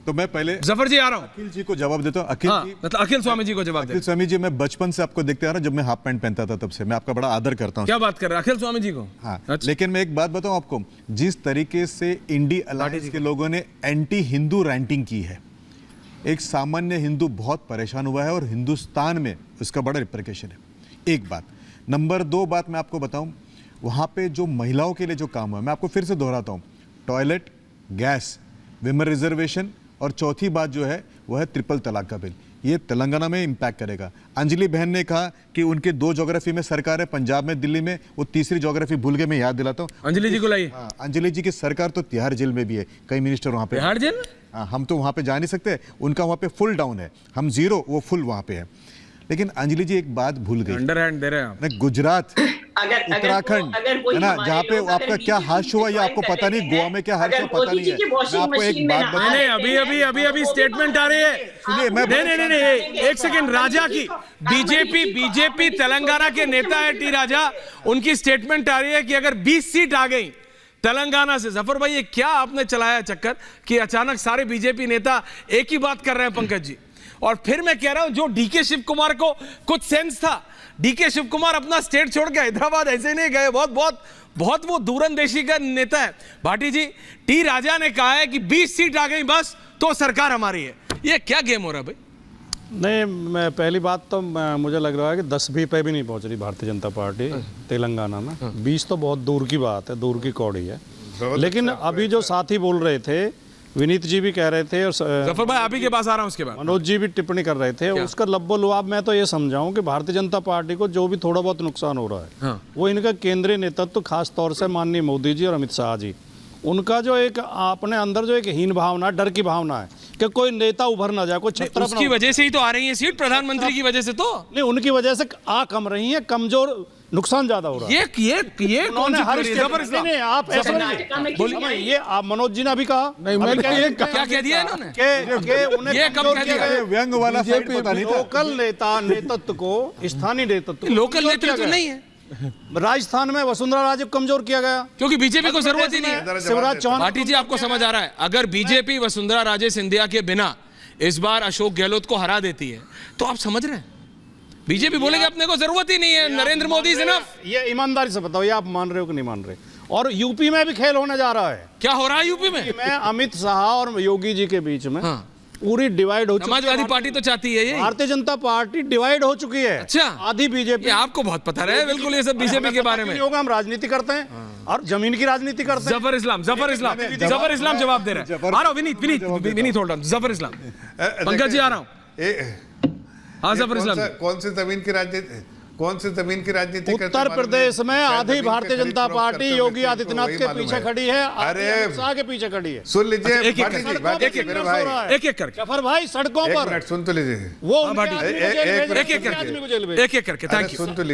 तो मैं पहले जफर जी आ रहा हूँ, अखिल जी को जवाब देता हूँ। अखिल हाँ, जी, मतलब अखिल स्वामी जी को जवाब अखिल दे। स्वामी जी, मैं बचपन से आपको देखते आ रहा हूँ, जब मैं हाफ पैंट पहनता था तब से मैं आपका बड़ा आदर करता हूँ। क्या बात कर रहे हैं अखिल स्वामी जी को? हाँ, अच्छा। लेकिन मैं एक बात बताऊं आपको, जिस तरीके से इंडी अलायंस के लोगों ने एंटी हिंदू रैंटिंग की है, एक सामान्य हिंदू बहुत परेशान हुआ है और हिंदुस्तान में उसका बड़ा रिप्रिकेशन है। एक बात। नंबर 2 बात मैं आपको बताऊं, वहाँ पे जो महिलाओं के लिए जो काम हुआ, मैं आपको फिर से दोहराता हूँ, टॉयलेट, गैस, विमेन रिजर्वेशन, और चौथी बात जो है वह है ट्रिपल तलाक का बिल। ये तेलंगाना में इम्पैक्ट करेगा। अंजलि बहन ने कहा कि उनके 2 ज्योग्राफी में सरकार है, पंजाब में, दिल्ली में, वो तीसरी ज्योग्राफी भूल गए, मैं याद दिलाता हूँ। अंजलि जी को लाइए। हाँ, अंजलि जी की सरकार तो तिहाड़ जेल में भी है, कई मिनिस्टर वहाँ पे। तिहाड़ जेल? हाँ, हम तो वहाँ पे जा नहीं सकते, उनका वहाँ पे फुल डाउन है, हम 0, वो फुल वहाँ पे है। लेकिन अंजलि जी एक बात भूल गई, अंडर हैंड दे रहे हैं आप। गुजरात, उत्तराखंड है ना, जहाँ पे आपका क्या हादसा हुआ ये आपको पता नहीं, गोवा में क्या हादसा पता नहीं है। मैं आपको एक बात बताऊं, नहीं, अभी स्टेटमेंट आ रही है। सुनिए, मैं नहीं, एक सेकंड, राजा की बीजेपी तेलंगाना के नेता है टी राजा, उनकी स्टेटमेंट आ रही है कि अगर 20 सीट आ गई तेलंगाना से। जफर भाई, ये क्या आपने चलाया चक्कर कि अचानक सारे बीजेपी नेता एक ही बात कर रहे हैं पंकज जी? और फिर मैं कह रहा हूं, जो डीके शिव कुमार को कुछ सेंस था, डीके शिव कुमार अपना स्टेट छोड़ के हैदराबाद ऐसे नहीं गए, बहुत वो दूरंदेशी का नेता है। भाटी जी, टी राजा ने कहा है कि 20 सीट आ गई बस तो सरकार हमारी है। ये क्या गेम हो रहा है भाई? नहीं, मैं पहली बात तो मुझे लग रहा है कि 10 भी पे भी नहीं पहुंच रही भारतीय जनता पार्टी तेलंगाना में। 20 तो बहुत दूर की बात है, दूर की कौड़ी है। लेकिन अभी जो साथी बोल रहे थे, विनीत जी भी कह रहे थे और जफर भाई आप ही के पास आ रहा हूं, उसके बाद मनोज जी भी टिप्पणी कर रहे थे, उसका लब्बो लुआब मैं तो ये समझाऊं कि भारतीय जनता पार्टी को जो भी थोड़ा बहुत नुकसान हो रहा है, हाँ। वो इनका केंद्रीय नेतृत्व, खास तौर से माननीय मोदी जी और अमित शाह जी, उनका जो एक अपने अंदर जो एक हीन भावना, डर की भावना है कि कोई नेता उभर ना जाए, कोई छत्र उसकी वजह से ही तो आ रही है सीट, प्रधानमंत्री की वजह से तो नहीं, उनकी वजह से आ कम रही है, कमजोर, नुकसान ज्यादा हो रहा है। ये कौन सी थ्योरी है? जफर इस्लाम, नहीं, आप ऐसा बोलिए, ये आप मनोज जी ने अभी कहा, नहीं, मैंने क्या कह दिया इन्होंने? कि उन्हें ये कब कमजोर कह किया दिया? गया। व्यंग वाला साइड पता नहीं था। लोकल नेतृत्व को, स्थानीय नेतृत्व को लोकल कमजोर किया नेतृत्व गया। नहीं है, राजस्थान में वसुंधरा राजे को कमजोर किया गया, क्योंकि बीजेपी को जरूरत ही नहीं है। शिवराज चौहान। भाटी जी, आपको समझ आ रहा है, अगर बीजेपी वसुंधरा राजे सिंधिया के बिना इस बार अशोक गहलोत को हरा देती है तो आप समझ रहे हैं, बीजेपी बोलेगी अपने को जरूरत ही नहीं है, नरेंद्र मोदी इज इनफ। ये ईमानदारी से बताओ, ये आप मान रहे हो कि नहीं मान रहे? और यूपी में भी खेल होने जा रहा है। क्या हो रहा है यूपी में? मैं अमित शाह और योगी जी के बीच में हाँ। पूरी डिवाइड हो चुकी है। समाजवादी पार्टी तो चाहती है ये। भारतीय जनता पार्टी डिवाइड हो चुकी है। अच्छा। आधी बीजेपी। ये आपको बहुत पता रहे बिल्कुल ये सब बीजेपी के बारे में। होगा, हम राजनीति करते हैं और जमीन की राजनीति करते हैं। जफर इस्लाम जवाब दे रहे हैं। आ रहा हूँ, विनीत होल्ड ऑन। जफर इस्लाम, पंकज जी आ रहा हूँ। हाँ, जफर इस्लाम, कौन सी जमीन की राजनीति, कौन सी जमीन की राजनीति करते उत्तर मालूम प्रदेश है? में शायद आधी जमीन भारतीय के खरीद जनता फरोख्त पार्टी करते योगी हुए आदित्यनाथ वही के मालूम पीछे है। खड़ी है, अरे अमित शाह के पीछे खड़ी है। सुन लीजिए एक-एक भाटी करके, जी, भाटी जी, मेरे भाई, एक एक करके, जफर भाई, सड़कों एक पर मिनट सुन तो लीजिए। वो हाँ, भाटी। उनके आदमी को जेल भेज रहे हैं, एक एक उनके आदमी को जेल भेज रहे हैं। करके, थैंक यू। सुन तो